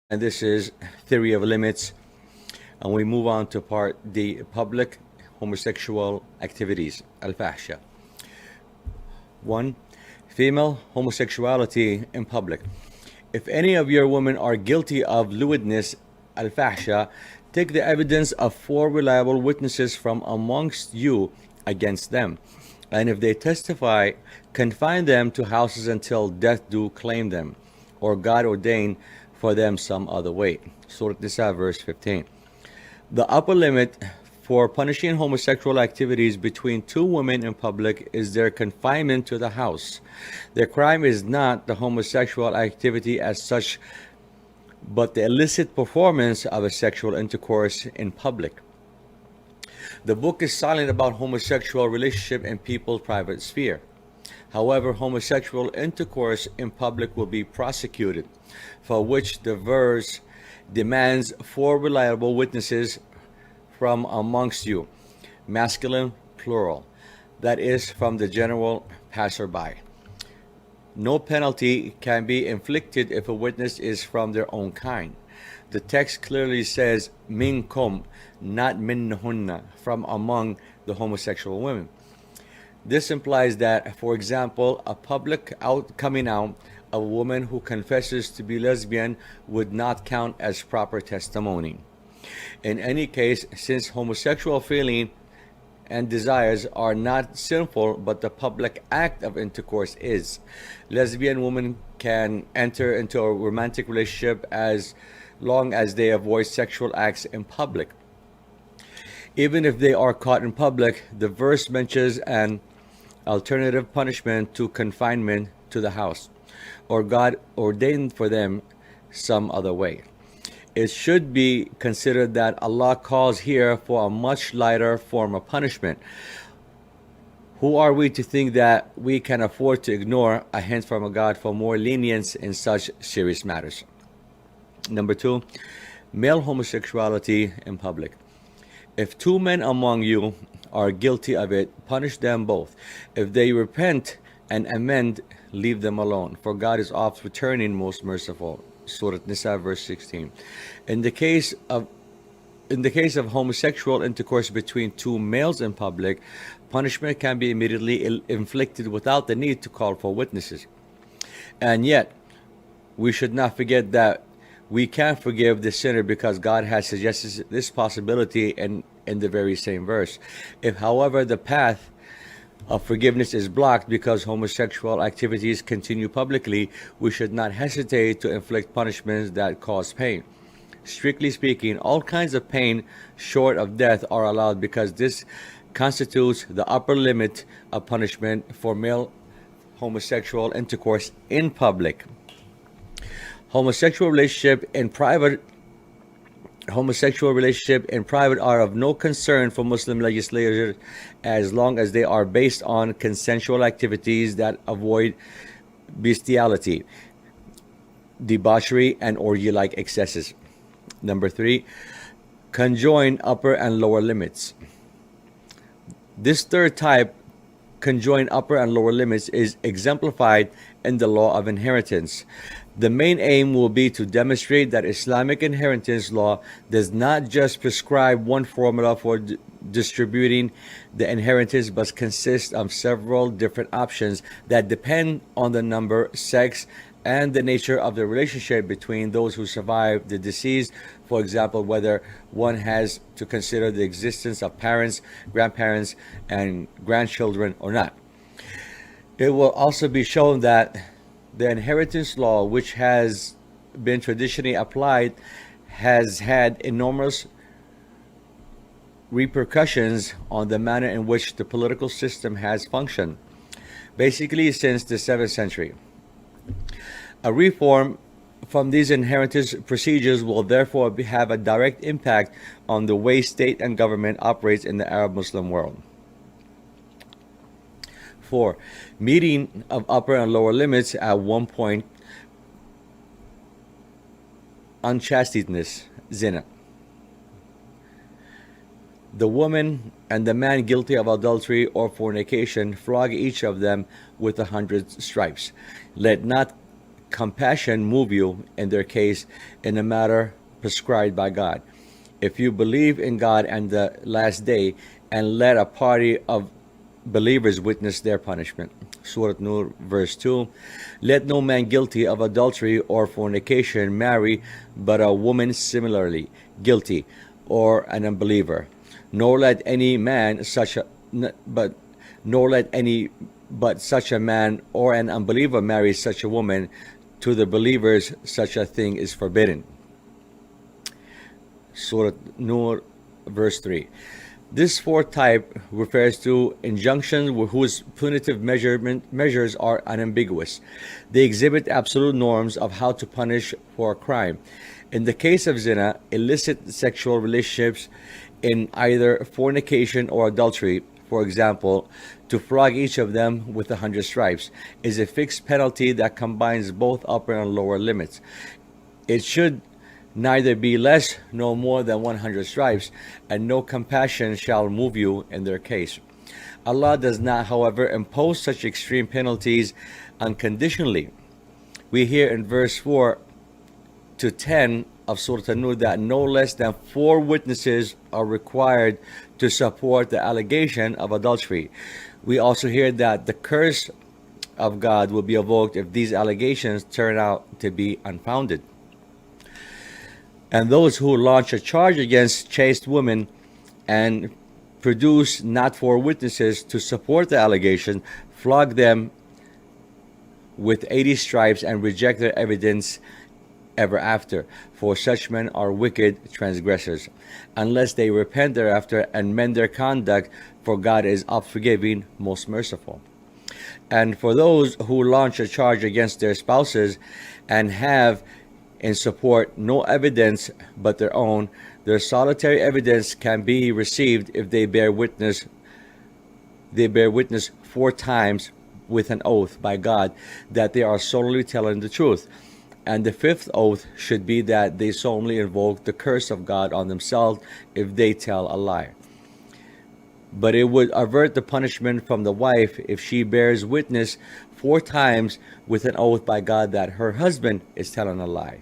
And this is theory of limits. And we move on to part D, public homosexual activities, al-fahsha. 1. Female homosexuality in public. If any of your women are guilty of lewdness, al-fahsha, take the evidence of 4 reliable witnesses from amongst you against them. And if they testify, confine them to houses until death do claim them, or God ordain for them some other way. Surah Nisa, verse 15. The upper limit for punishing homosexual activities between 2 women in public is their confinement to the house. Their crime is not the homosexual activity as such, but the illicit performance of a sexual intercourse in public. The book is silent about homosexual relationship in people's private sphere. However, homosexual intercourse in public will be prosecuted, for which the verse demands 4 reliable witnesses from amongst you, masculine, plural, that is, from the general passerby. No penalty can be inflicted if a witness is from their own kind. The text clearly says minkum, not minhunna, from among the homosexual women. This implies that, for example, a public coming out of a woman who confesses to be lesbian would not count as proper testimony. In any case, since homosexual feeling and desires are not sinful, but the public act of intercourse is, lesbian women can enter into a romantic relationship as long as they avoid sexual acts in public. Even if they are caught in public, the verse mentions an alternative punishment to confinement to the house, or God ordained for them some other way. It should be considered that Allah calls here for a much lighter form of punishment. Who are we to think that we can afford to ignore a hint from a God for more lenience in such serious matters? Number 2, male homosexuality in public. If 2 men among you are guilty of it, punish them both. If they repent and amend, leave them alone, for God is oft returning, most merciful. Surah Nisa, verse 16. In the case of homosexual intercourse between 2 males in public, punishment can be immediately inflicted without the need to call for witnesses. And yet, we should not forget that we can forgive the sinner because God has suggested this possibility in the very same verse. If, however, the path of forgiveness is blocked because homosexual activities continue publicly, we should not hesitate to inflict punishments that cause pain. Strictly speaking, all kinds of pain short of death are allowed because this constitutes the upper limit of punishment for male homosexual intercourse in public. Homosexual relationship in private are of no concern for Muslim legislators as long as they are based on consensual activities that avoid bestiality, debauchery, and orgy-like excesses. Number 3, conjoined upper and lower limits. This third type, conjoined upper and lower limits, is exemplified in the law of inheritance. The main aim will be to demonstrate that Islamic inheritance law does not just prescribe one formula for distributing the inheritance, but consists of several different options that depend on the number, sex, and the nature of the relationship between those who survive the deceased. For example, whether one has to consider the existence of parents, grandparents, and grandchildren or not. It will also be shown that the inheritance law, which has been traditionally applied, has had enormous repercussions on the manner in which the political system has functioned, basically since the 7th century. A reform from these inheritance procedures will therefore have a direct impact on the way state and government operates in the Arab Muslim world. 4. Meeting of upper and lower limits at one point. Unchasteness, zina. The woman and the man guilty of adultery or fornication, flog each of them with 100 stripes. Let not compassion move you in their case in a matter prescribed by God. If you believe in God and the last day, and let a party of believers witness their punishment. Surah Nur, verse 2. Let no man guilty of adultery or fornication marry but a woman similarly guilty, or an unbeliever. Nor let any man such a but nor let any but such a man or an unbeliever marry such a woman. To the believers such a thing is forbidden. Surah Nur, verse 3. This fourth type refers to injunctions whose punitive measures are unambiguous. They exhibit absolute norms of how to punish for a crime. In the case of zina, illicit sexual relationships in either fornication or adultery, for example, to flog each of them with 100 stripes, is a fixed penalty that combines both upper and lower limits. It should neither be less nor more than 100 stripes, and no compassion shall move you in their case. Allah does not, however, impose such extreme penalties unconditionally. We hear in verse 4 to 10 of Surah An-Nur that no less than 4 witnesses are required to support the allegation of adultery. We also hear that the curse of God will be evoked if these allegations turn out to be unfounded. And those who launch a charge against chaste women and produce not 4 witnesses to support the allegation, flog them with 80 stripes and reject their evidence ever after. For such men are wicked transgressors, unless they repent thereafter and mend their conduct, for God is oft forgiving, most merciful. And for those who launch a charge against their spouses and have in support no evidence but their own, their solitary evidence can be received if they bear witness 4 times with an oath by God that they are solemnly telling the truth. And the 5th oath should be that they solemnly invoke the curse of God on themselves if they tell a lie. But it would avert the punishment from the wife if she bears witness 4 times with an oath by God that her husband is telling a lie.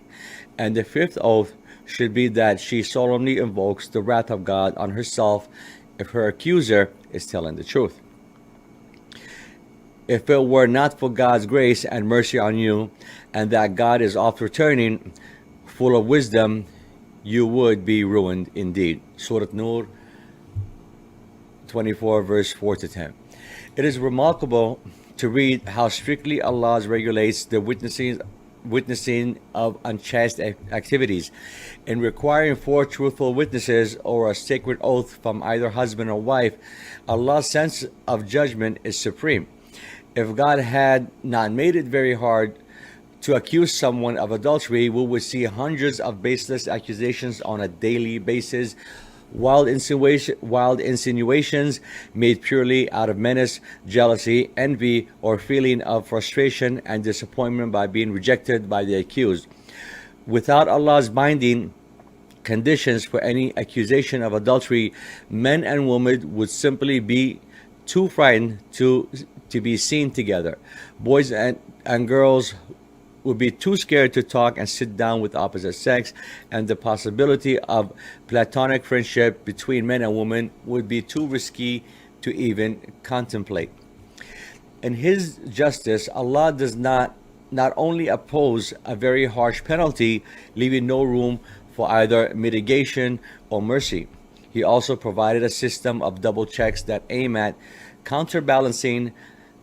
And the 5th oath should be that she solemnly invokes the wrath of God on herself if her accuser is telling the truth. If it were not for God's grace and mercy on you, and that God is oft returning, full of wisdom, you would be ruined indeed. Surah Nur 24, verse 4 to 10. It is remarkable to read how strictly Allah regulates the witnessing of unchaste activities. In requiring 4 truthful witnesses or a sacred oath from either husband or wife, Allah's sense of judgment is supreme. If God had not made it very hard to accuse someone of adultery, we would see hundreds of baseless accusations on a daily basis, wild insinuations made purely out of menace, jealousy, envy, or feeling of frustration and disappointment by being rejected by the accused. Without Allah's binding conditions for any accusation of adultery, men and women would simply be too frightened to be seen together. Boys and girls would be too scared to talk and sit down with opposite sex, and the possibility of platonic friendship between men and women would be too risky to even contemplate. In His justice, Allah does not only oppose a very harsh penalty, leaving no room for either mitigation or mercy. He also provided a system of double checks that aim at counterbalancing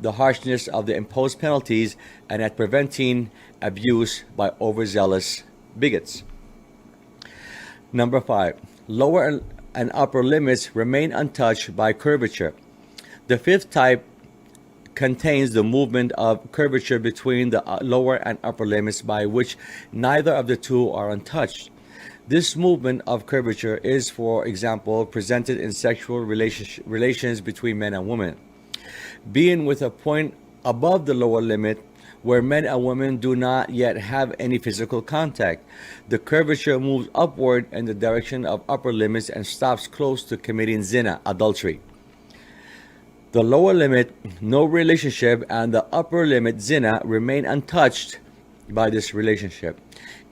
the harshness of the imposed penalties and at preventing abuse by overzealous bigots. Number 5. Lower and upper limits remain untouched by curvature. The 5th type contains the movement of curvature between the lower and upper limits by which neither of the two are untouched. This movement of curvature is, for example, presented in sexual relations between men and women, being with a point above the lower limit where men and women do not yet have any physical contact. The curvature moves upward in the direction of upper limits and stops close to committing zina, adultery. The lower limit, no relationship, and the upper limit, zina, remain untouched by this relationship.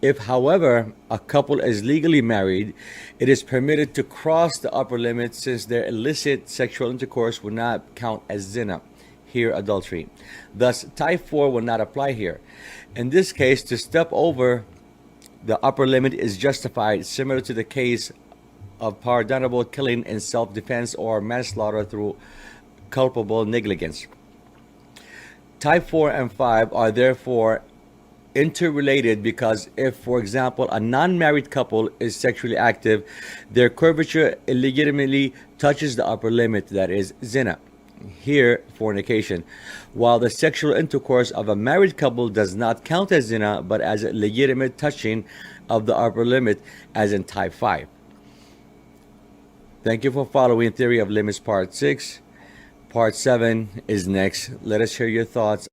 If, however, a couple is legally married, it is permitted to cross the upper limit, since their illicit sexual intercourse would not count as zina, here adultery. Thus, type 4 will not apply here. In this case, to step over the upper limit is justified, similar to the case of pardonable killing in self-defense or manslaughter through culpable negligence. Type 4 and 5 are therefore interrelated, because if, for example, a non-married couple is sexually active, their curvature illegitimately touches the upper limit, that is zina, here fornication, while the sexual intercourse of a married couple does not count as zina, but as a legitimate touching of the upper limit, as in type 5. Thank you for following Theory of Limits Part 6. Part 7 is next. Let us hear your thoughts